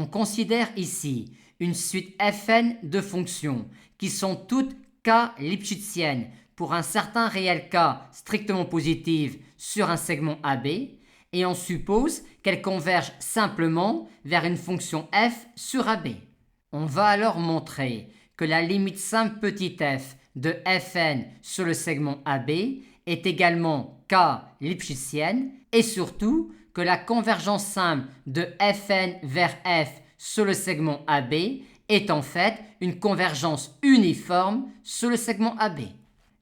On considère ici une suite Fn de fonctions qui sont toutes K-Lipschitziennes pour un certain réel K strictement positif sur un segment AB et on suppose qu'elles convergent simplement vers une fonction f sur AB. On va alors montrer que la limite simple petit f de Fn sur le segment AB est également K-Lipschitzienne et surtout que la convergence simple de Fn vers f sur le segment AB est en fait une convergence uniforme sur le segment AB.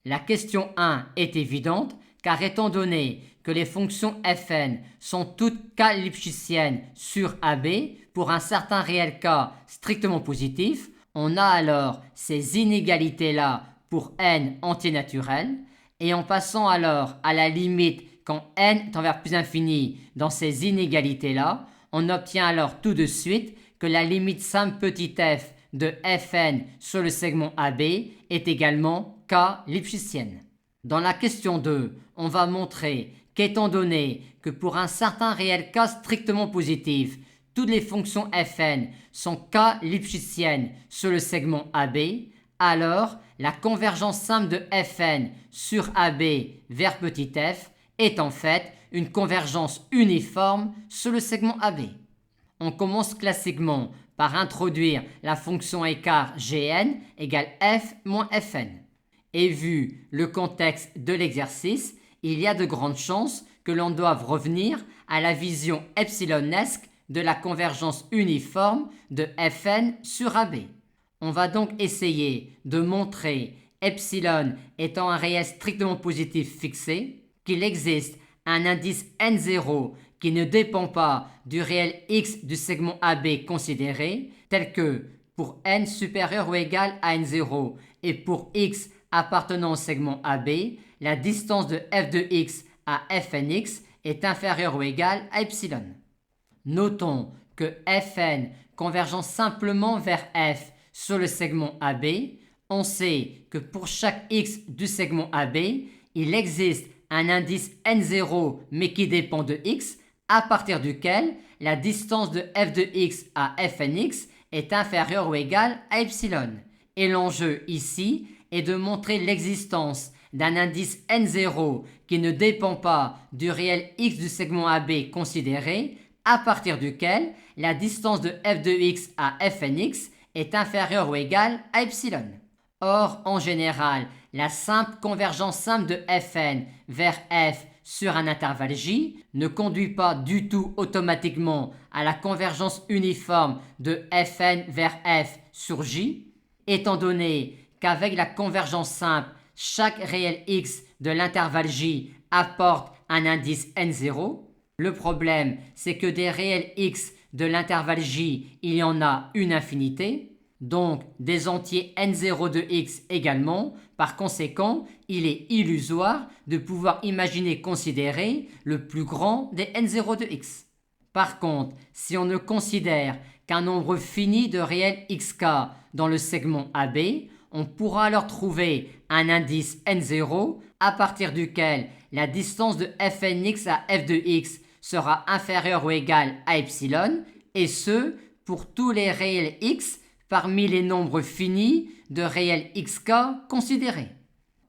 La question 1 est évidente car étant donné que les fonctions Fn sont toutes K-Lipschitziennes sur AB pour un certain réel K strictement positif, on a alors ces inégalités-là pour n entiers naturels et en passant alors à la limite quand n tend vers plus infini dans ces inégalités-là, on obtient alors tout de suite que la limite simple petit f de Fn sur le segment AB est également K-Lipschitzienne. Dans la question 2, on va montrer qu'étant donné que pour un certain réel K strictement positif, toutes les fonctions Fn sont K-Lipschitziennes sur le segment AB, alors la convergence simple de Fn sur AB vers petit f est en fait une convergence uniforme sur le segment AB. On commence classiquement par introduire la fonction écart Gn égale f moins Fn. Et vu le contexte de l'exercice, il y a de grandes chances que l'on doive revenir à la vision epsilonesque de la convergence uniforme de Fn sur AB. On va donc essayer de montrer, epsilon étant un réel strictement positif fixé, qu'il existe un indice n0 qui ne dépend pas du réel x du segment AB considéré, tel que pour n supérieur ou égal à n0 et pour x appartenant au segment AB, la distance de f de x à fnx est inférieure ou égale à epsilon. Notons que Fn convergeant simplement vers f sur le segment AB, on sait que pour chaque x du segment AB, il existe un indice n0 mais qui dépend de x, à partir duquel la distance de f de x à fnx est inférieure ou égale à epsilon. Et l'enjeu ici est de montrer l'existence d'un indice n0 qui ne dépend pas du réel x du segment AB considéré, à partir duquel la distance de f de x à fnx est inférieure ou égale à epsilon. Or, en général, la simple convergence simple de Fn vers f sur un intervalle j ne conduit pas du tout automatiquement à la convergence uniforme de Fn vers f sur j, étant donné qu'avec la convergence simple, chaque réel x de l'intervalle j apporte un indice n0. Le problème, c'est que des réels x de l'intervalle j, il y en a une infinité, donc des entiers n0 de x également. Par conséquent, il est illusoire de pouvoir imaginer considérer le plus grand des n0 de x. Par contre, si on ne considère qu'un nombre fini de réels xk dans le segment AB, on pourra alors trouver un indice n0 à partir duquel la distance de fnx à f de x sera inférieure ou égale à epsilon, et ce, pour tous les réels x parmi les nombres finis de réels xk considérés.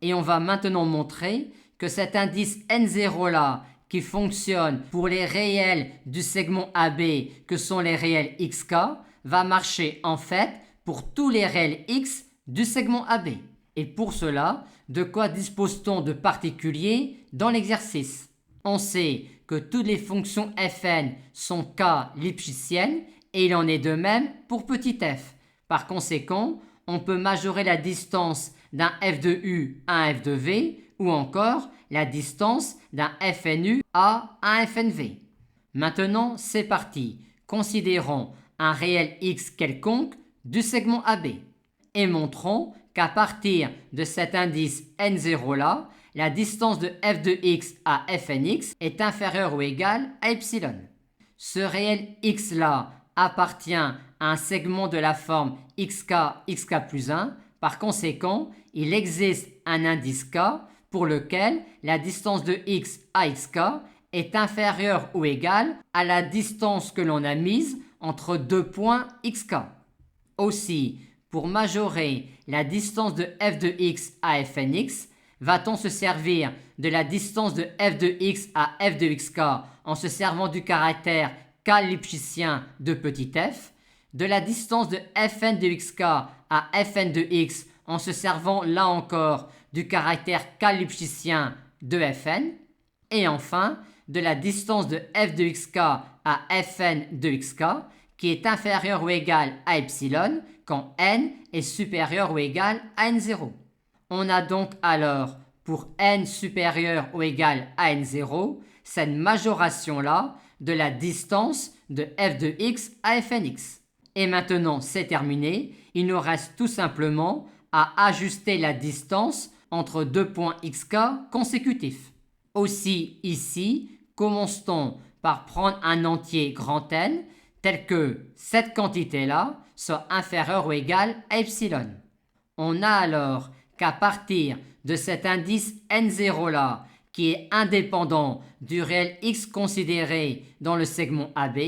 Et on va maintenant montrer que cet indice n0 là, qui fonctionne pour les réels du segment AB que sont les réels xk, va marcher en fait pour tous les réels x du segment AB. Et pour cela, de quoi dispose-t-on de particulier dans l'exercice? On sait que toutes les fonctions Fn sont K-Lipschitziennes et il en est de même pour petit f. Par conséquent, on peut majorer la distance d'un f de u à un f de v ou encore la distance d'un fnu à un fnv. Maintenant, c'est parti. Considérons un réel x quelconque du segment AB et montrons qu'à partir de cet indice n0 là, la distance de f de x à fnx est inférieure ou égale à epsilon. Ce réel x là appartient à un segment de la forme xk plus 1. Par conséquent, il existe un indice k pour lequel la distance de x à xk est inférieure ou égale à la distance que l'on a mise entre deux points xk. Aussi, pour majorer la distance de f de x à fnx, va-t-on se servir de la distance de f de x à f de xk en se servant du caractère k lipschitien de petit f, de la distance de fn de xk à fn de x en se servant là encore du caractère k lipschitien de fn, et enfin de la distance de f de xk à fn de xk qui est inférieure ou égale à epsilon quand n est supérieur ou égal à n0. On a donc alors pour n supérieur ou égal à n0 cette majoration-là de la distance de f de x à fnx. Et maintenant c'est terminé, il nous reste tout simplement à ajuster la distance entre deux points xk consécutifs. Aussi ici, commence-t-on par prendre un entier grand N tel que cette quantité-là soit inférieure ou égale à epsilon. On a alors qu'à partir de cet indice n0-là, qui est indépendant du réel x considéré dans le segment AB,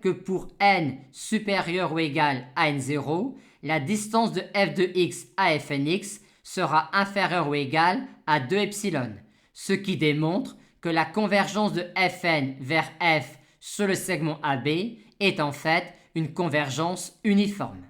que pour n supérieur ou égal à n0, la distance de f de x à fnx sera inférieure ou égale à 2 epsilon, ce qui démontre que la convergence de fn vers f sur le segment AB est en fait une convergence uniforme.